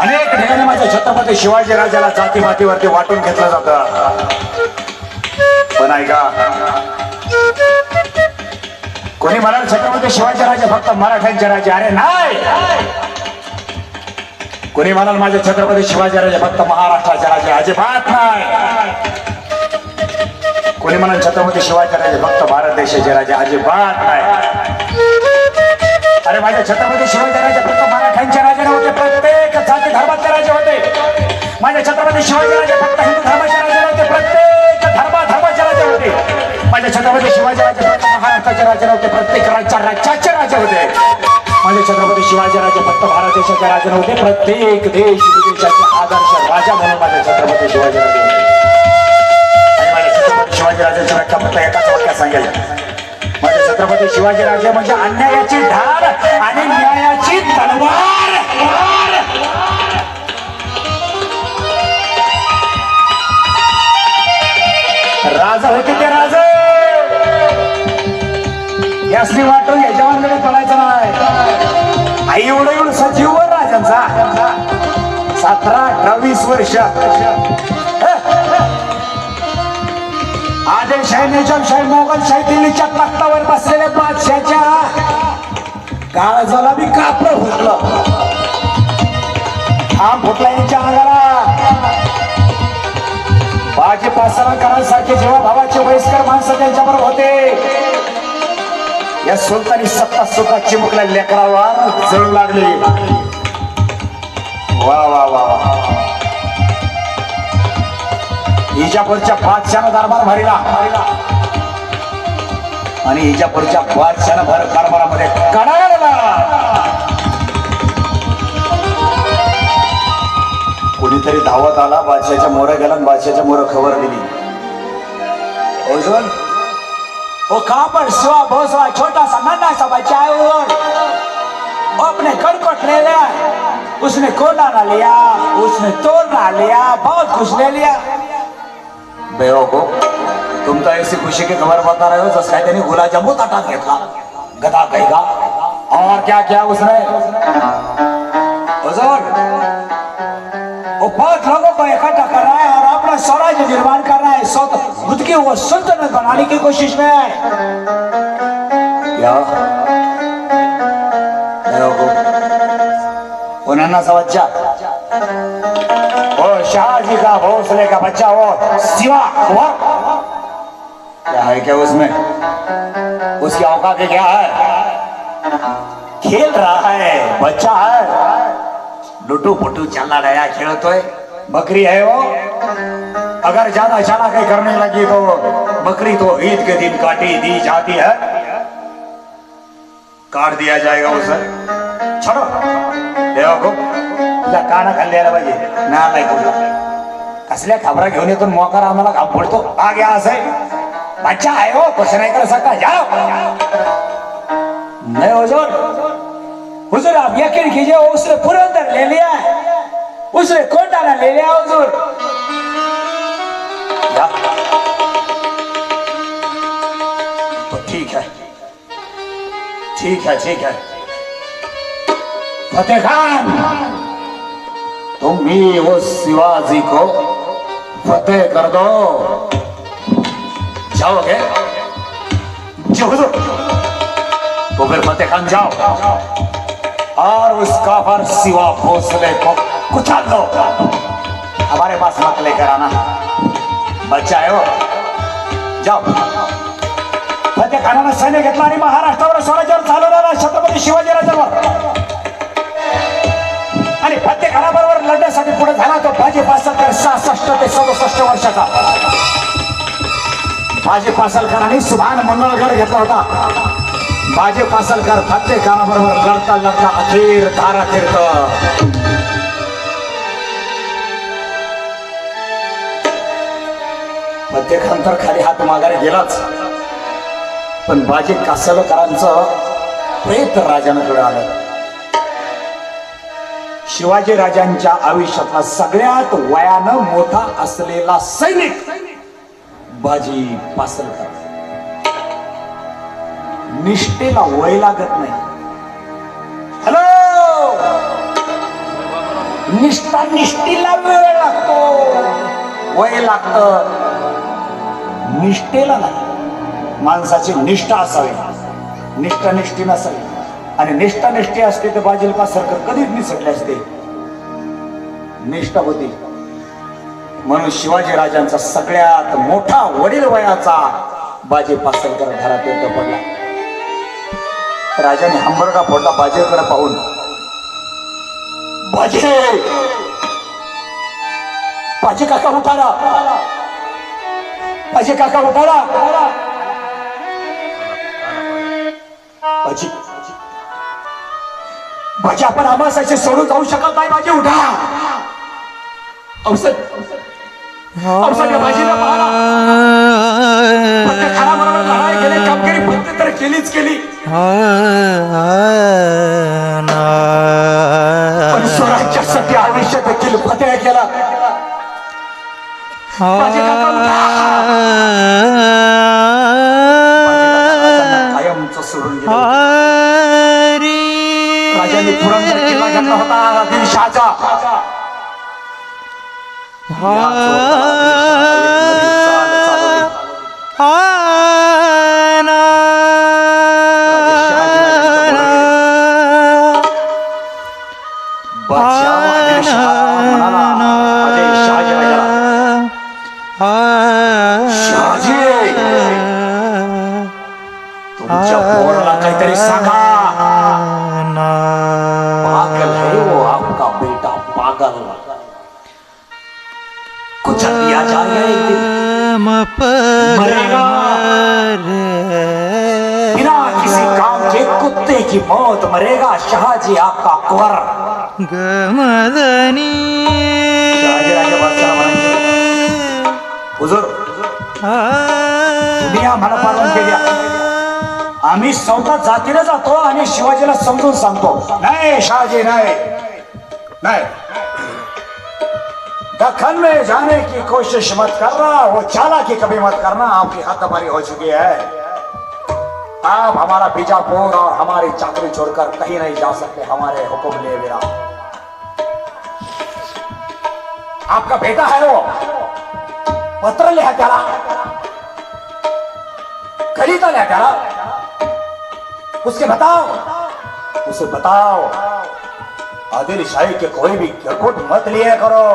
अनेक ठिकाणी माझ्या छत्रपती शिवाजी राजाला जाती मातीवरती वाटून घेतलं जातं, पण ऐका, कोणी म्हणाल छत्रपती शिवाजी राजे फक्त मराठ्यांचे राजे, अरे नाही. कोणी म्हणाल माझे छत्रपती शिवाजी राजे फक्त महाराष्ट्राचे राजे, अजिबात नाही. कोणी म्हणाल छत्रपती शिवाजी राजे फक्त भारत देशाचे राजे, अजिबात नाही. अरे माझे छत्रपती शिवाजी राजे फक्त मराठ्यांचे राजे नव्हते, प्रत्येक जाती धर्माचे राजे होते. माझे छत्रपती शिवाजी राजे फक्त हिंदू धर्माचे राजे नव्हते, प्रत्येक धर्माचे राजे होते. माझे छत्रपती शिवाजी राजे फक्त महाराष्ट्राचे राजे नव्हते, प्रत्येक राज्याचे राजे होते. माझे छत्रपती शिवाजी राजे फक्त भारत देशाचे राजे नव्हते, प्रत्येक देश विदेशाचे आदर्श राजा म्हणून माझे छत्रपती शिवाजी राजे होते. आणि माझ्या छत्रपती शिवाजी राजांची व्याख्या फक्त एकाच वाक्यात सांगेल, माझे छत्रपती शिवाजी राजे म्हणजे अन्यायाची ढाल आणि न्यायाची तलवार. राजा होते ते राजे, यासनी वाटून यजमानकडे पडायचं नाही. आई एवढं सजीव राजांचा 17-20 वर्ष आदिलशाही, निजामशाही, मोगलशाही दिल्लीच्या तख्तावर बसलेल्या बादशाच्या काळजाला बी कापड फुटलं, आम फुटला यांच्या अंगाला. बाजी पासरांकरांसारखे जेव्हा भावाचे वयस्कर माणसं त्यांच्याबरोबर होते, या सुलतानी सत्ता सुद्धा चिमुकल्या लेकरावर जळू लागली. वा वा वा. इजापूरच्या बादशानं दरबार भरला आणि इजापूरच्या बादशानं भर दरबारामध्ये कडाला कोणीतरी धावत आला, बादशाच्या मोर गेला, बादशाच्या मोर खबर दिली. ओझोन वो कहां पर सिवा भोसवा छोटा सा नन्हा सा बच्चा है, वो अपने खड़कोट ले लिया, उसने कोना ना लिया, उसने तोड़ ना लिया, बहुत कुछ ले लिया. बेवकूफ, तुम तो ऐसी खुशी की खबर बता रहे हो जैसे कहते नहीं गुलाब जामुन ताटात घेतला, गधा कहेगा. और क्या क्या उसने? वो 5 लोगों को इकट्ठा कर रहा है और अपना स्वराज्य निर्माण कर रहा है, खुद की वो सल्तनत बनाने की कोशिश में है. क्या उन्होंने सा बच्चा, वो शाहजी का भोसले का बच्चा, वो सिवा, वो क्या है, क्या उसमें उसकी औकात क्या है? खेल रहा है, बच्चा है, लुटू पुटू चलना रहा, खेलतोय. बकरी है वो, अगर ज्यादा चालाकी करने लगी तो बकरी तो ईद के दिन काटी दी जाती है, काट दिया जाएगा उसे. छोड़ो देखो, तुझा काना खाल्ल्याला पाहिजे ना, नाही बोलला कसल्या खबरा घेऊन येतो, मोकार आम्हाला काम पडतो. आ गया असे, बच्चा आहे हो, कुछ नहीं कर सकता, जाओ. नहीं हुजूर आप यकीन कीजिए, उसने पुरंदर ले लिया है, उसने कोंडाना ले लिया हुजूर. तो ठीक है, ठीक है, ठीक है. फतेह खान, तुम भी उस शिवाजी को फतेह कर दो. जाओगे? जो हुजूर. तो फिर फतेह खान जाओ और उस काफर सिवा भोसले को कुचल दो. हमारे पास मत लेकर आना, बच्चा है वो. जाओ. फतेह खानानं सैन्य घेतला आणि महाराष्ट्रावर स्वराज्यावर चालवणारा छत्रपती शिवाजी राजांवर आणि फतेह खानाबरोबर लढण्यासाठी पुढे झाला तो बाजी पासलकर, 66 ते 67 वर्षाचा. बाजी पासलकरांनी सुभान मंगळगड घेतला होता. बाजी पासलकर फतेह खानाबरोबर लढता लढता अखेर धारा फिरत. फतेह खान तर खाली हात मागायला गेलाच, पण बाजी कासलकरांचं प्रेत राजांकडे आलं. शिवाजी राजांच्या आयुष्यातला सगळ्यात वयानं मोठा असलेला सैनिक बाजी पासलकर. निष्ठेला वय लागत नाही. हॅलो निष्ठा निष्ठीला वेळ लागतो, वय लागत, निष्ठेला नाही. माणसाची निष्ठा असावी, निष्ठा निष्ठी नसावी. आणि निष्ठा निष्ठी असते तर बाजीलपा सरकार कधीच निसटले असते. निष्ठा होती म्हणून शिवाजी राजांचा सगळ्यात मोठा वडील वयाचा बाजी पासलकर घरात येतो पडला. राजाने हंबरडा फोडला बाजीकडे पाहून. बाजी, बाजी काका उठारा, बाजी काका उठारा. बाजी, बाजी आपण आम्हासाठी सोडून जाऊ शकत नाही. बाजी उठा. औषध औषध बाजीला पाहा. फक्त खानाबरोबर लढाई केली, कामगिरी फक्त तर केलीच केली. पण स्वराज्यासाठी आयुष्य देखील फतेह केला. बाजी काका उठा. कायमचं सोडून गेलं. राजाने पुरंदर किल्ला घेतला होता आदिलशहाचा. तुमच्या पोराला काहीतरी सांगा. पागल है वो आपका बेटा, पागल. कुछ दिया जाएगा एक दिन, मरेगा बिना किसी काम के कुत्ते की मौत मरेगा शहाजी आपका कुंवर. शहाजी राजा बादशाह म्हणायचे, हुजूर तुम्ही आम्हाला पालन केल्या, आम्ही सौदा जातीला जातो आणि शिवाजीला समजून सांगतो. नाही शहाजी, नाही नाही, दखन में जाने की कोशिश मत करना, वो चालाकी कभी मत करना, आपकी हद्दपारी हो चुकी है. आप हमारा बीजापुर और हमारी चाकरी छोड़कर कहीं नहीं जा सकते, हमारे हुक्म लिए बिना. आपका बेटा है वो, पत्र लिहा त्याला, खरीदा लिहा त्याला. उसके बताओ, उसे बताओ आदिलशाही के कोई भी गिरकुट मत लिया करो.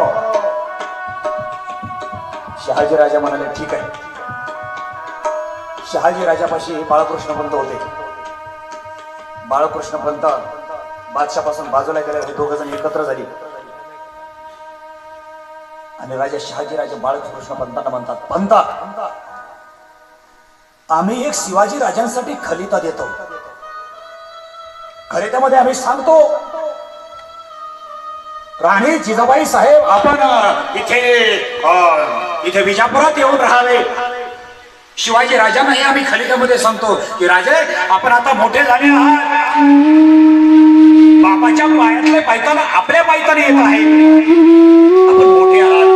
शहाजी राजा म्हणाले ठीक आहे. शहाजी राजापाशी बाळकृष्ण पंत होते. बाळकृष्ण पंत बादशापासून बाजूला गेले होते. दोघ जण एकत्र झाली आणि राजा शहाजी राजा बाळकृष्ण पंतांना म्हणतात, पंत आम्ही एक शिवाजी राजांसाठी खलिता देतो. खलित्यामध्ये आम्ही सांगतो राणी जिजाबाई साहेब आपण इथे विजापुरात येऊन राहावे. शिवाजी राजांनाही आम्ही खलित्यामध्ये सांगतो की राजे आपण आता मोठे झाले आहात, बापाच्या पायातले पायताना आपल्या पायताना येत आहे, आपण मोठे आहात,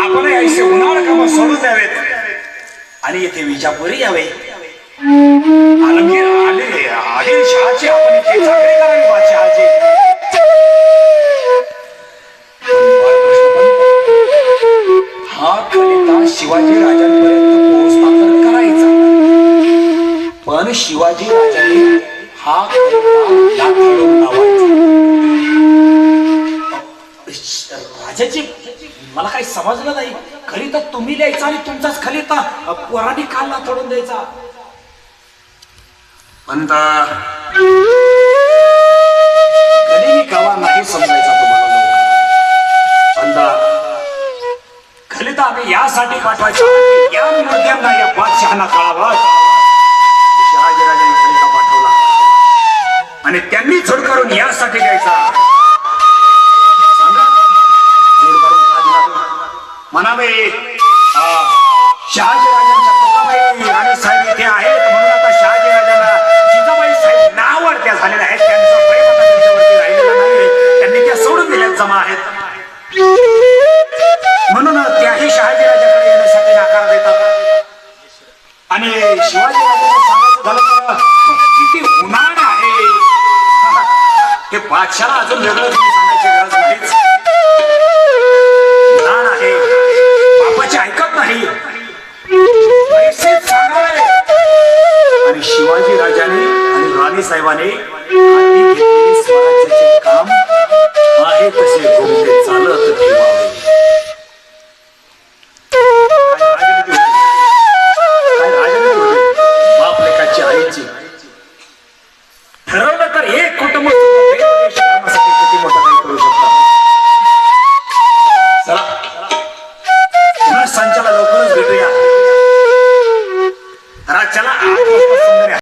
आपण ऐसे उन्हाळ काम सोडून द्यावेत आणि येथे विजापुरी यावे. आलमगीर आदिलशहाची आपण इथे चाकरी करावी बादशहाची. हा खलिता शिवाजी राजांपर्यंत पोहोचता तर करायचा, पण शिवाजी राजांनी हा खलिता लाथाडून लावायचा. राजाची मला काही समजलं नाही. खलिता तुम्ही लिहायचा आणि तुमचाच खलिता पोरांनी काल लाथाडून द्यायचा. पण कधी गावा नाही समजायचा तुम्हाला. खलिता आम्ही यासाठी पाठवायचा या मुद्द्यांना या बादशहांना कळावं. शहाजी राजांनी खलिता पाठवला आणि त्यांनी जोड करून यासाठी द्यायचा. सांगा जोड करून का दिला म्हणावे. शहाजी राजांच्या तुकाबाई राणी साहेब इथे आहेत म्हणून आता शहाजी राजांना जिजाबाई साहेब नावडत्या झालेल्या आहेत. त्यांचं प्रेम आता त्यांच्यावरती राहिलेलं नाही, त्यांनी त्या सोडून दिल्यात जमा आहेत. म्हणून त्याही शहाजी राजाकडे येण्यासाठी नकार देतात. आणि शिवाजी राजाचं सांगायचं झालं तर किती उन्हाळ आहे हे बादशाला अजून वेगळं सांगायचे लाज नाहीच. लहान आहे, बापाची ऐकत नाही, पैसेच सांगावे. आणि शिवाजी राजाने आणि राणी साहेबांनी हाती घेतलेले स्वराज्याचे काम आहे तसे गोष्टी चालत ठेवावे.